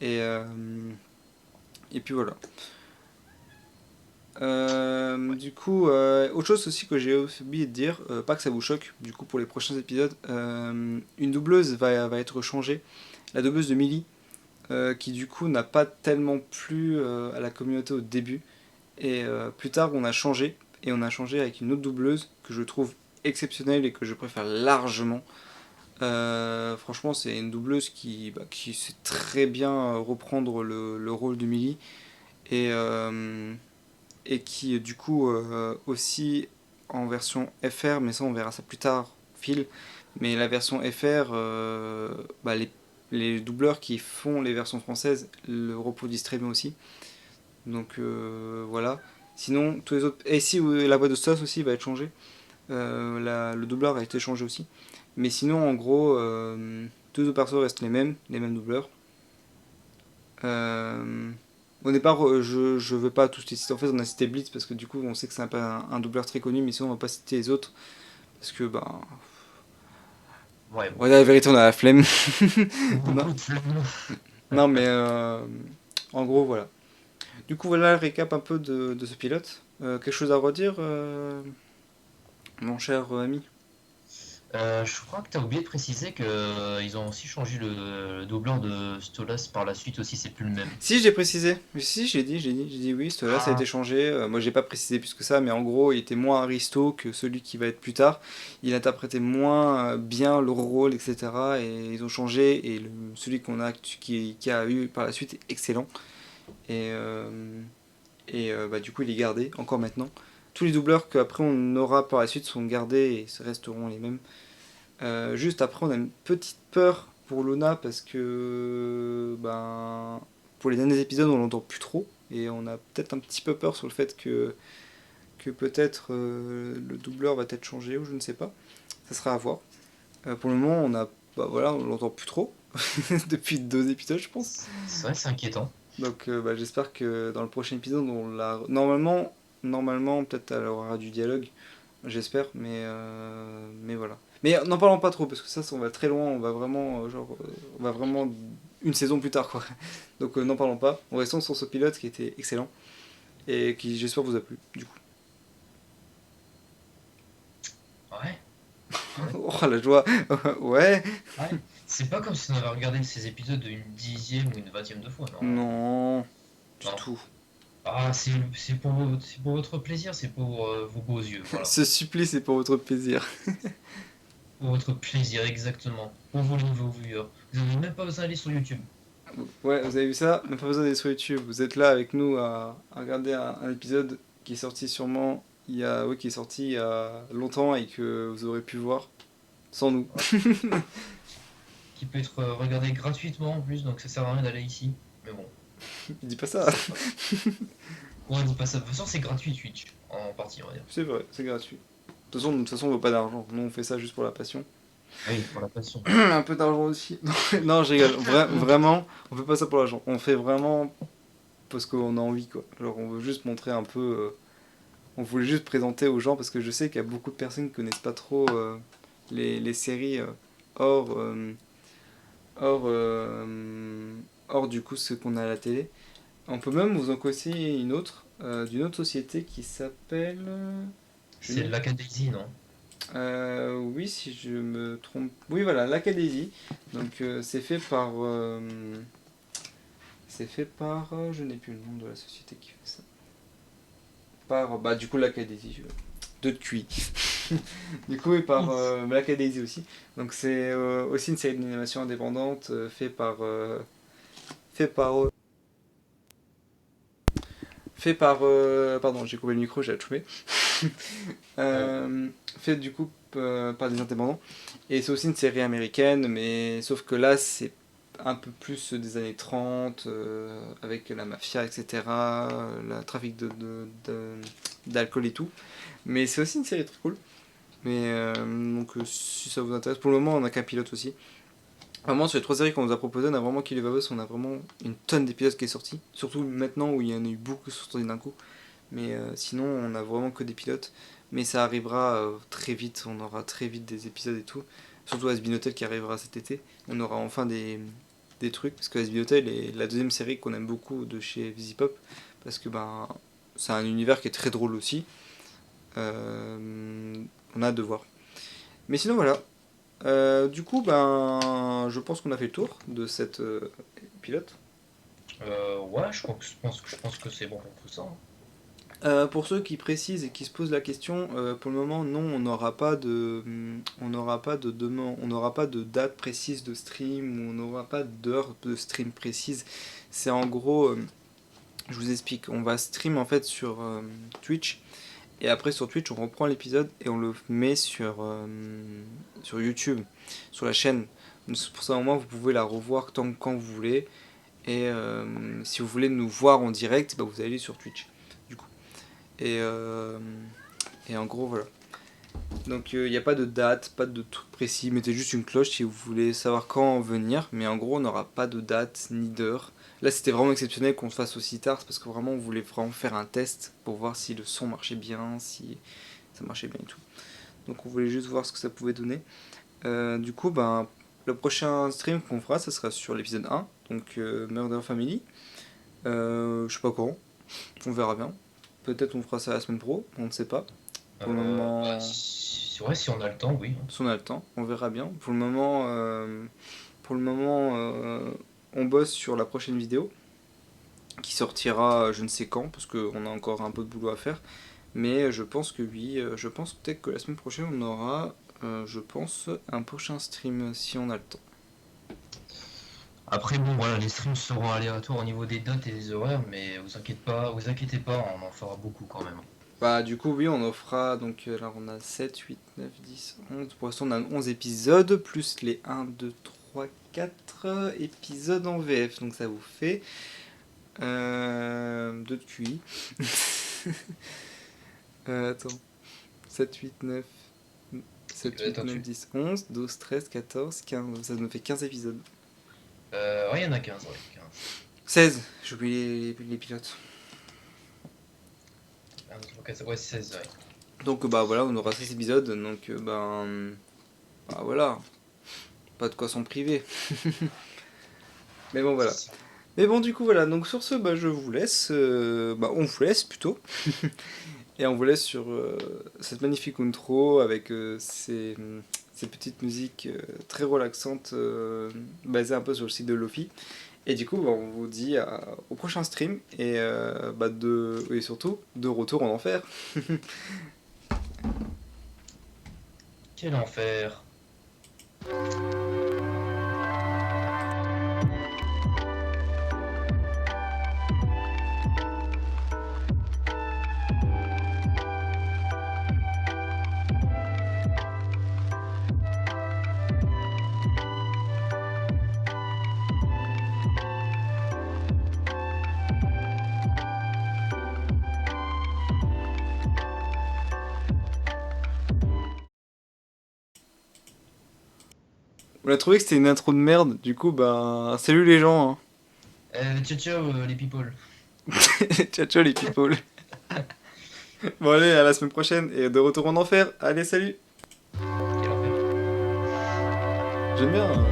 Et puis voilà. Du coup, autre chose aussi que j'ai oublié de dire, pas que ça vous choque, du coup pour les prochains épisodes, une doubleuse va être changée, la doubleuse de Millie, qui du coup n'a pas tellement plu à la communauté au début, et plus tard on a changé avec une autre doubleuse que je trouve exceptionnelle et que je préfère largement. Franchement c'est une doubleuse qui sait très bien reprendre le rôle de Millie, et qui du coup aussi en version FR, mais ça on verra ça plus tard, Phil, mais la version FR, les doubleurs qui font les versions françaises le reproduisent très bien aussi, donc voilà. Sinon tous les autres, et si la voix de Stos aussi va être changée, le doubleur a été changé aussi, mais sinon en gros tous les autres persos restent les mêmes doubleurs. Au départ, je veux pas tous les citer. En fait, on a cité Blitz parce que du coup, on sait que c'est un doubleur très connu, mais sinon, on va pas citer les autres parce que, Ouais, ouais, la vérité, on a la flemme. beaucoup de flemme. Non, mais en gros, voilà. Du coup, voilà le récap un peu de ce pilote. Quelque chose à redire, mon cher ami? Je crois que tu as oublié de préciser qu'ils ont aussi changé le doubleur de Stolas par la suite aussi, c'est plus le même. Si, j'ai précisé. Si, j'ai dit oui, là ça a été changé. Moi, j'ai pas précisé plus que ça, mais en gros, il était moins aristo que celui qui va être plus tard. Il interprétait moins bien le rôle, etc. Et ils ont changé. Et celui qui a eu par la suite est excellent. Et du coup, il est gardé encore maintenant. Tous les doubleurs qu'après on aura par la suite sont gardés et resteront les mêmes. Juste après, on a une petite peur pour Luna parce que pour les derniers épisodes, on l'entend plus trop et on a peut-être un petit peu peur sur le fait que peut-être le doubleur va être changé ou je ne sais pas. Ça sera à voir. Pour le moment, on l'entend plus trop depuis 2 épisodes, je pense. C'est vrai, c'est inquiétant. Donc j'espère que dans le prochain épisode, on l'a normalement peut-être elle aura du dialogue, j'espère, mais voilà. Mais n'en parlons pas trop parce que ça on va très loin, on va vraiment une saison plus tard quoi. Donc n'en parlons pas, on restons sur ce pilote qui était excellent et qui j'espère vous a plu du coup. Ouais. Oh la joie. Ouais. C'est pas comme si on avait regardé ces épisodes une 10e ou une 20e de fois, non? Non, du tout. Ah, c'est pour votre plaisir, c'est pour vos beaux yeux. Voilà. Ce supplice c'est pour votre plaisir. Pour votre plaisir, exactement. Pour vos nouveaux viewers. Vous n'avez même pas besoin d'aller sur YouTube. Ouais, vous avez vu ça? Même pas besoin d'aller sur YouTube. Vous êtes là avec nous à regarder un épisode qui est sorti sûrement qui est sorti il y a longtemps et que vous aurez pu voir sans nous. Qui peut être regardé gratuitement en plus, donc ça sert à rien d'aller ici. Mais bon. Dis pas ça. Ouais, dis pas ça. De toute façon, c'est gratuit Twitch, en partie, on va dire. C'est vrai, c'est gratuit. De toute façon, on veut pas d'argent. Nous, on fait ça juste pour la passion. Oui, pour la passion. Un peu d'argent aussi. Non, je rigole. Vraiment, on fait pas ça pour l'argent. On fait vraiment parce qu'on a envie, quoi. Genre, on veut juste montrer un peu... on voulait juste présenter aux gens parce que je sais qu'il y a beaucoup de personnes qui connaissent pas trop les séries hors du coup ce qu'on a à la télé. On peut même vous en conseiller une autre d'une autre société qui s'appelle... C'est l'Acadésie, non? Oui, si je me trompe. Oui, voilà, l'Acadésie. Donc c'est fait par... je n'ai plus le nom de la société qui fait ça. Du coup l'Acadésie. De QI. Du coup, et par l'Acadésie aussi. Donc c'est aussi une série d'animation indépendante fait par pardon, j'ai coupé le micro, j'ai atchoumé. Fait du coup par des indépendants. Et c'est aussi une série américaine, mais sauf que là c'est un peu plus des années 30, avec la mafia, etc., le trafic d'alcool et tout. Mais c'est aussi une série très cool. Mais donc si ça vous intéresse, pour le moment on n'a qu'un pilote aussi. Vraiment sur les 3 séries qu'on nous a proposées, on a vraiment Kill Boss, on a vraiment une tonne d'épisodes qui est sorti. Surtout maintenant où il y en a eu beaucoup sortis d'un coup. Mais sinon on a vraiment que des pilotes. Mais ça arrivera très vite, on aura très vite des épisodes et tout. Surtout Has Been Hotel qui arrivera cet été. On aura enfin des trucs, parce que Has Been Hotel est la deuxième série qu'on aime beaucoup de chez Visipop. Parce que c'est un univers qui est très drôle aussi. On a hâte de voir. Mais sinon voilà. Du coup je pense qu'on a fait le tour de cette pilote. Ouais, je pense que c'est bon pour tout ça. Hein. Pour ceux qui précisent et qui se posent la question, pour le moment non, on n'aura pas de date précise de stream, ou on n'aura pas d'heure de stream précise. C'est en gros, je vous explique, on va stream en fait sur Twitch. Et après sur Twitch on reprend l'épisode et on le met sur YouTube, sur la chaîne. Donc, pour ça au moins vous pouvez la revoir tant quand vous voulez. Et si vous voulez nous voir en direct, vous allez sur Twitch du coup. Et en gros voilà. Donc il n'y a pas de date, pas de truc précis, mettez juste une cloche si vous voulez savoir quand venir. Mais en gros on n'aura pas de date ni d'heure. Là c'était vraiment exceptionnel qu'on se fasse aussi tard, parce que vraiment on voulait vraiment faire un test pour voir si le son marchait bien, si ça marchait bien et tout. Donc on voulait juste voir ce que ça pouvait donner. Du coup le prochain stream qu'on fera ça sera sur l'épisode 1, donc Murder Family. Je sais pas quand, on verra bien. Peut-être on fera ça la semaine pro, on ne sait pas. Pour le moment... si on a le temps, oui. Si on a le temps, on verra bien. Pour le moment, on bosse sur la prochaine vidéo qui sortira je ne sais quand, parce qu'on a encore un peu de boulot à faire. Mais je pense que oui, je pense peut-être que la semaine prochaine on aura, je pense, un prochain stream si on a le temps. Après bon voilà, les streams seront aléatoires au niveau des dates et des horaires, mais vous inquiétez pas, on en fera beaucoup quand même. Du coup oui, on en fera, donc là on a 7, 8, 9, 10, 11, pour l'instant on a 11 épisodes, plus les 1, 2, 3, 4 épisodes en VF, donc ça vous fait 2 de QI. Attends, 7, 8, 9, 7, 8, 9, 10, 11, 12, 13, 14, 15, ça nous fait 15 épisodes. Ouais, il y en a 15, ouais. 15. 16, j'ai oublié les pilotes. Ouais, 16, ouais. Donc voilà, on aura 16 épisodes, donc voilà, pas de quoi s'en priver. Mais bon voilà. Mais bon du coup voilà, donc sur ce je vous laisse, on vous laisse plutôt. Et on vous laisse sur cette magnifique intro avec ces petites musiques très relaxantes basées un peu sur le site de Lofi. Et du coup on vous dit au prochain stream et surtout de retour en enfer. Quel enfer. On a trouvé que c'était une intro de merde, du coup salut les gens. Ciao les people. Ciao les people. Bon allez, à la semaine prochaine et de retour en enfer. Allez, salut. J'aime bien.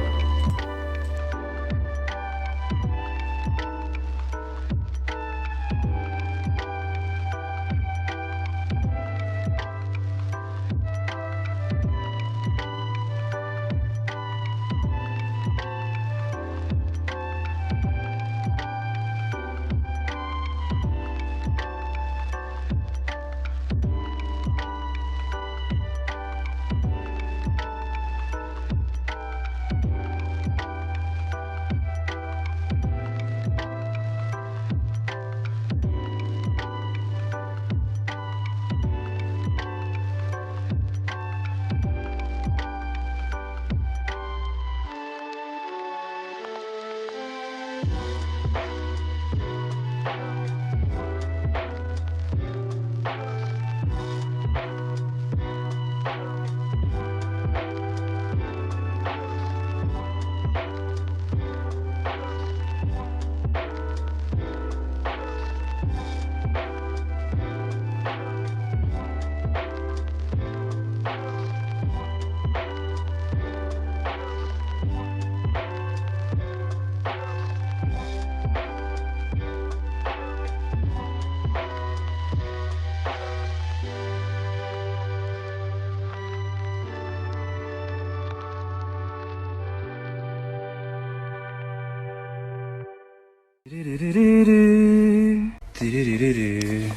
Tidididididi.